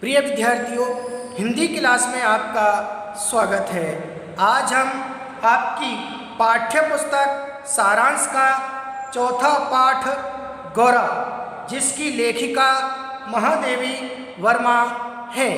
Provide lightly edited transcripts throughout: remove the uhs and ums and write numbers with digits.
प्रिय विद्यार्थियों, हिंदी क्लास में आपका स्वागत है। आज हम आपकी पाठ्य पुस्तक सारांश का चौथा पाठ गौरा, जिसकी लेखिका महादेवी वर्मा है।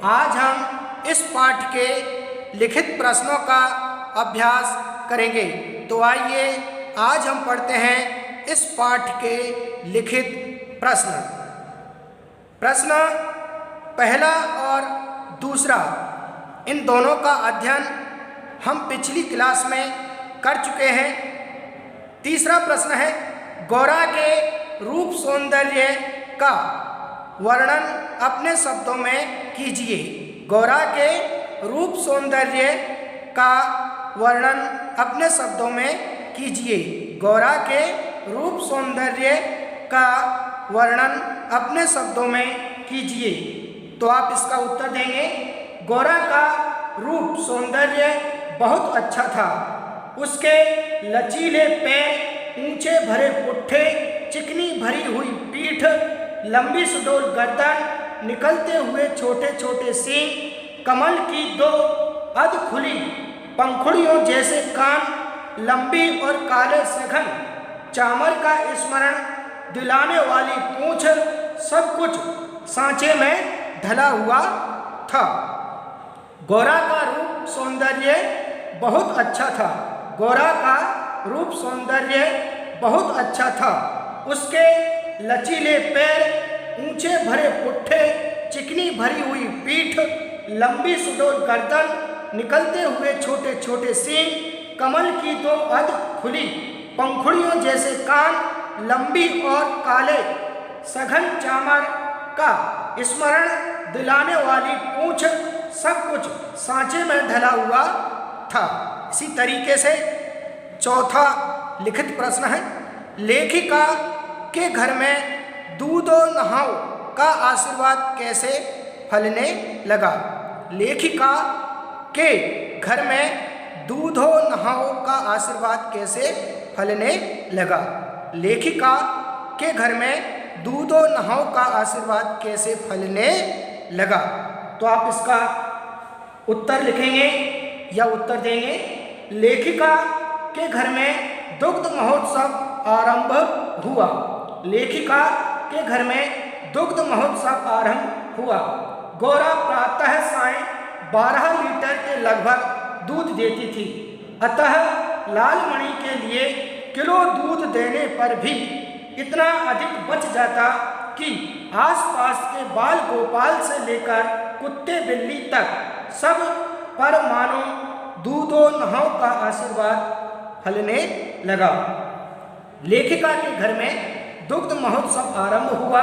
आज हम इस पाठ के लिखित प्रश्नों का अभ्यास करेंगे। तो आइए आज हम पढ़ते हैं इस पाठ के लिखित प्रश्न। प्रश्न पहला और दूसरा, इन दोनों का अध्ययन हम पिछली क्लास में कर चुके हैं। तीसरा प्रश्न है, गौरा के रूप सौंदर्य का वर्णन अपने शब्दों में कीजिए। गौरा के रूप सौंदर्य का वर्णन अपने शब्दों में कीजिए। गौरा के रूप सौंदर्य का वर्णन अपने शब्दों में कीजिए। तो आप इसका उत्तर देंगे, गौरा का रूप सौंदर्य बहुत अच्छा था। उसके लचीले पैर, ऊंचे भरे पुट्ठे, चिकनी भरी हुई पीठ, लंबी सुडौल गर्दन, निकलते हुए छोटे छोटे सींग, कमल की दो अध खुली पंखुड़ियों जैसे कान, लंबी और काले सघन चामर का स्मरण दिलाने वाली पूंछ, सब कुछ सांचे में ढला हुआ था। गौरा का रूप सौंदर्य बहुत अच्छा था। गौरा का रूप सौंदर्य बहुत अच्छा था। उसके लचीले पैर, ऊंचे भरे पुट्ठे, चिकनी भरी हुई पीठ, लंबी सुडौल गर्दन, निकलते हुए छोटे छोटे सींग, कमल की दो अध खुली पंखुड़ियों जैसे कान, लंबी और काले सघन चामर का स्मरण दिलाने वाली पूंछ, सब कुछ सांचे में ढला हुआ था। इसी तरीके से चौथा लिखित प्रश्न है, लेखिका के घर में दूधो नहाओ का आशीर्वाद कैसे फलने लगा। लेखिका के घर में दूधो नहाओ का आशीर्वाद कैसे फलने लगा। लेखिका के घर में दूधो नहाओ का आशीर्वाद कैसे फलने लगा। तो आप इसका उत्तर लिखेंगे या उत्तर देंगे। लेखिका के घर में दुग्ध महोत्सव आरंभ हुआ। लेखिका के घर में दुग्ध महोत्सव आरंभ हुआ। गौरा प्रातः सायं 12 लीटर के लगभग दूध देती थी। अतः लालमणि के लिए किलो दूध देने पर भी इतना अधिक बच जाता कि आसपास के बाल गोपाल से लेकर कुत्ते बिल्ली तक सब पर मानो दूधो नहाओ का आशीर्वाद फलने लगा। लेखिका के घर में दुग्ध महोत्सव आरंभ हुआ।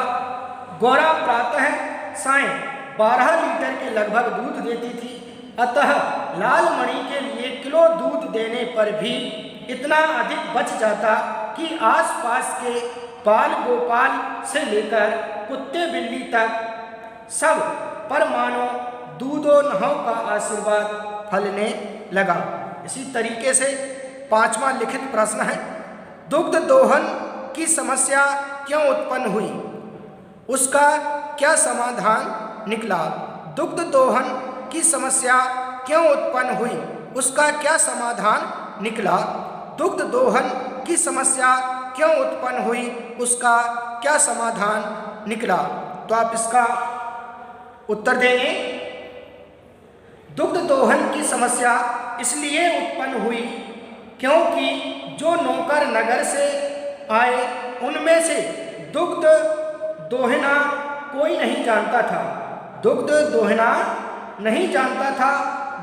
गौरा प्रातः सायं 12 लीटर के लगभग दूध देती थी। अतः लालमणि के लिए किलो दूध देने पर भी इतना अधिक बच जाता कि आसपास के बाल गोपाल से लेकर कुत्ते बिल्ली तक सब पर मानो दूधो नहाओ का आशीर्वाद फलने लगा। इसी तरीके से पांचवा लिखित प्रश्न है, दुग्ध दोहन की समस्या क्यों उत्पन्न हुई, उसका क्या समाधान निकला। दुग्ध दोहन की समस्या क्यों उत्पन्न हुई, उसका क्या समाधान निकला। दुग्ध दोहन की समस्या क्यों उत्पन्न हुई, उसका क्या समाधान निकला। तो आप इसका उत्तर देंगे, दुग्ध दोहन की समस्या इसलिए उत्पन्न हुई क्योंकि जो नौकर नगर से आए उनमें से दुग्ध दोहना कोई नहीं जानता था। दुग्ध दोहना नहीं जानता था।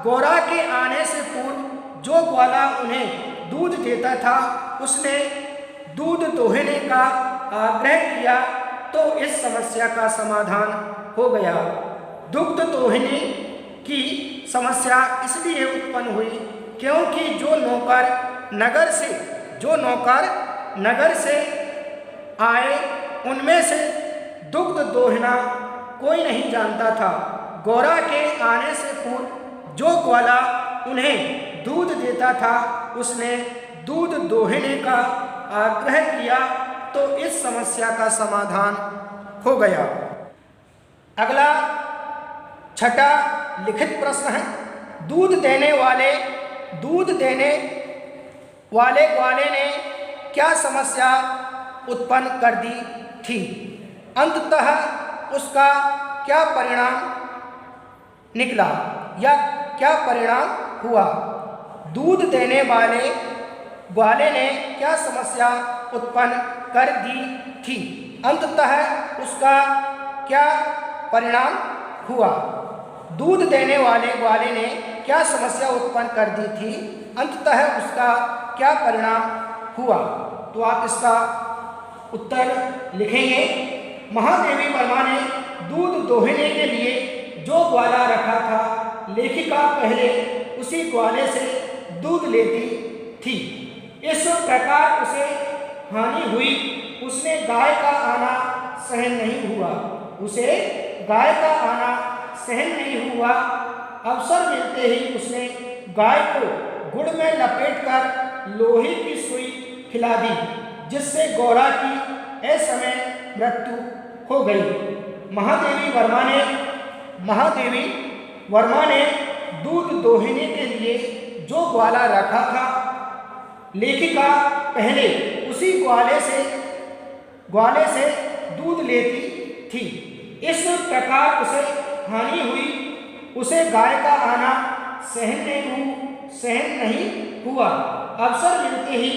गौरा के आने से पूर्व जो ग्वाला उन्हें दूध देता था, उसने दूध दोहने का आग्रह किया तो इस समस्या का समाधान हो गया। दुग्ध दोहने की समस्या इसलिए उत्पन्न हुई क्योंकि जो नौकर नगर से आए उनमें से दुग्ध दोहना कोई नहीं जानता था। गौरा के आने से पूर्व जो ग्वाला उन्हें दूध देता था, उसने दूध दोहने का आग्रह किया तो इस समस्या का समाधान हो गया। अगला छठा लिखित प्रश्न है, दूध देने वाले ग्वाले ने क्या समस्या उत्पन्न कर दी थी? अंततः उसका क्या परिणाम निकला या क्या परिणाम हुआ? दूध देने वाले ग्वाले ने क्या समस्या उत्पन्न कर दी थी? अंततः उसका क्या परिणाम हुआ? दूध देने वाले ग्वाले ने क्या समस्या उत्पन्न कर दी थी? अंततः उसका क्या परिणाम हुआ? तो आप इसका उत्तर लिखेंगे। महादेवी वर्मा ने दूध दोहने के लिए जो ग्वाला रखा था, लेखिका पहले उसी ग्वाले से दूध लेती थी। इस प्रकार उसे हानि हुई। उसने गाय का आना सहन नहीं हुआ। उसे गाय का आना सहन नहीं हुआ। अवसर मिलते ही उसने गाय को गुड़ में लपेटकर लोहे की सुई खिला दी, जिससे गौरा की असमय मृत्यु हो गई। महादेवी वर्मा ने दूध दोहने के लिए जो ग्वाला रखा था, लेखिका पहले उसी ग्वाले से दूध लेती थी। इस प्रकार उसे हानि हुई। उसे गाय का आना सहन नहीं हुआ। अवसर मिलते ही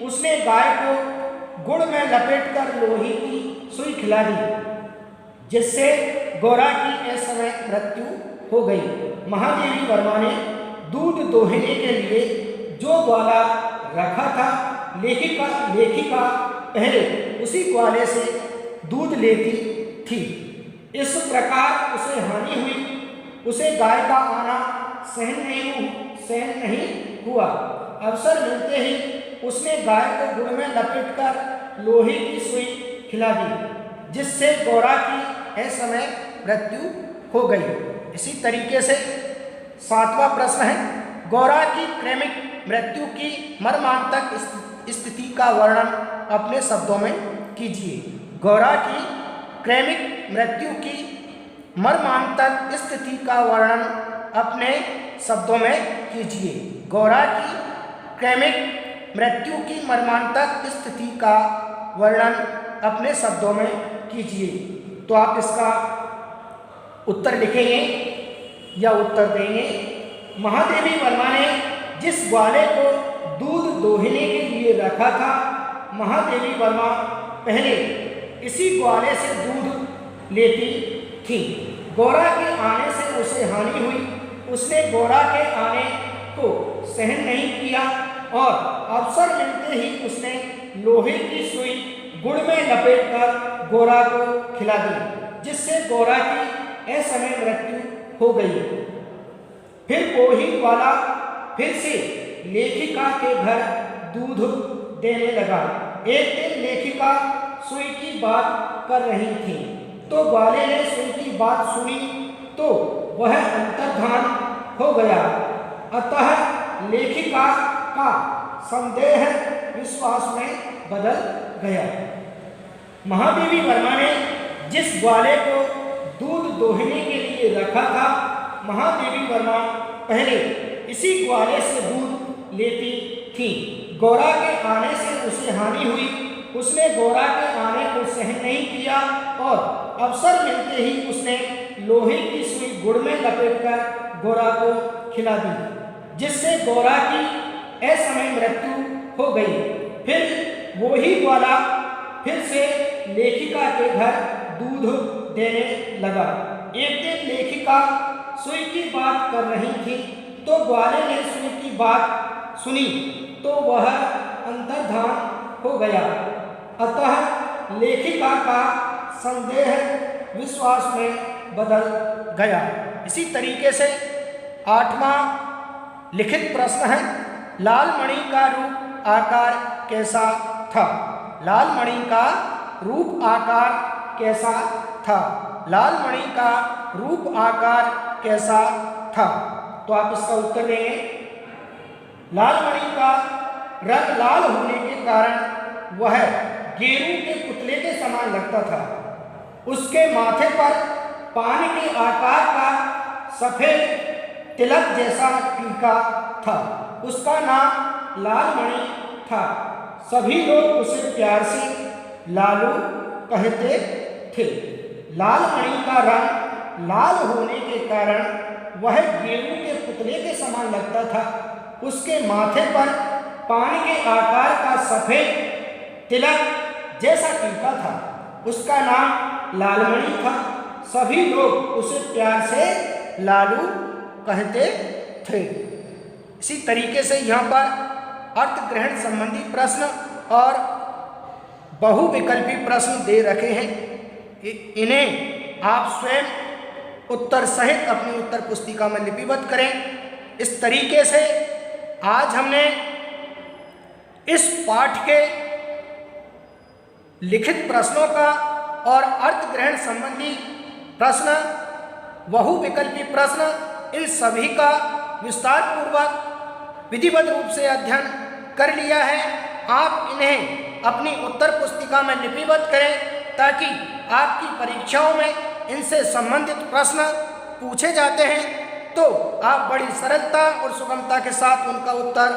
उसने गाय को गुड़ में लपेटकर लोहे की सुई खिला दी, जिससे गौरा की असमय मृत्यु हो गई। महादेवी वर्मा ने दूध दोहने के लिए जो ग्वाला रखा था, लेखिका पहले उसी ग्वाले से दूध लेती थी। इस प्रकार उसे हानि हुई। उसे गाय का आना सहन नहीं हुआ। अवसर मिलते ही उसने गाय को गुड़ में लपेटकर लोहे की सुई खिला दी, जिससे गौरा की असमय मृत्यु हो गई। इसी तरीके से सातवां प्रश्न है, गौरा की क्रमिक मृत्यु की मर्मांतक स्थिति का वर्णन अपने शब्दों में कीजिए। गौरा की क्रमिक मृत्यु की मर्मांतक स्थिति का वर्णन अपने शब्दों में कीजिए। गौरा की क्रमिक मृत्यु की मर्मांतक स्थिति का वर्णन अपने शब्दों में कीजिए। तो आप इसका उत्तर लिखेंगे या उत्तर देंगे। महादेवी वर्मा ने जिस ग्वाले को दूध दोहने के लिए रखा था, महादेवी वर्मा पहले इसी ग्वाले से दूध लेती थी। गौरा के आने से उसे हानि हुई। उसने गौरा के आने को सहन नहीं किया और अवसर मिलते ही उसने लोहे की सुई गुड़ में लपेटकर गौरा को खिला दी, जिससे गौरा की असमय मृत्यु हो गई। फिर वही ग्वाला फिर से लेखिका के घर दूध देने लगा। एक दिन लेखिका सुई की बात कर रही थी, तो ग्वाले ने सुई की बात सुनी तो वह अंतर्धान हो गया। अतः लेखिका का संदेह विश्वास में बदल गया। महादेवी वर्मा ने जिस ग्वाले को दूध दोहने के लिए रखा था, महादेवी वर्मा पहले इसी ग्वाले से दूध लेती थी। गौरा के आने से उसे हानि हुई। उसने गौरा के आने को सहन नहीं किया और अवसर मिलते ही उसने लोहे की सुई गुड़ में लपेटकर गौरा को खिला दी, जिससे गौरा की असमय मृत्यु हो गई। फिर वही ग्वाला फिर से लेखिका के घर दूध देने लगा। एक दिन लेखिका सुई की बात कर रही थी, तो ग्वाले ने सुई की बात सुनी तो वह अंतर्धान हो गया। अतः लेखिका का संदेह विश्वास में बदल गया। इसी तरीके से आठवां लिखित प्रश्न है, लाल मणि का रूप आकार कैसा था? लाल मणि का रूप आकार कैसा था? लाल मणि का रूप आकार कैसा था? तो आप इसका उत्तर देंगे। लाल मणि का रंग लाल होने के कारण वह गेरू के पुतले के समान लगता था। उसके माथे पर पान के आकार का सफेद तिलक जैसा टीका था। उसका नाम लालमणि था। सभी लोग उसे प्यार से लालू कहते थे। लालमणि का रंग लाल होने के कारण वह गेहूं के पुतले के समान लगता था। उसके माथे पर पानी के आकार का सफेद तिलक जैसा टीका था। उसका नाम लालमणि था। सभी लोग उसे प्यार से लालू कहते थे। इसी तरीके से यहाँ पर अर्थ ग्रहण संबंधी प्रश्न और बहुविकल्पी प्रश्न दे रखे हैं। इन्हें आप स्वयं उत्तर सहित अपनी उत्तर पुस्तिका में लिपिबद्ध करें। इस तरीके से आज हमने इस पाठ के लिखित प्रश्नों का और अर्थ ग्रहण संबंधी प्रश्न, बहुविकल्पी प्रश्न, इन सभी का विस्तार पूर्वक विधिवत रूप से अध्ययन कर लिया है। आप इन्हें अपनी उत्तर पुस्तिका में लिपिबद्ध करें ताकि आपकी परीक्षाओं में इनसे संबंधित प्रश्न पूछे जाते हैं तो आप बड़ी सरलता और सुगमता के साथ उनका उत्तर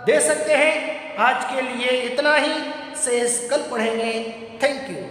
दे सकते हैं। आज के लिए इतना ही, शेष कल पढ़ेंगे। Thank you.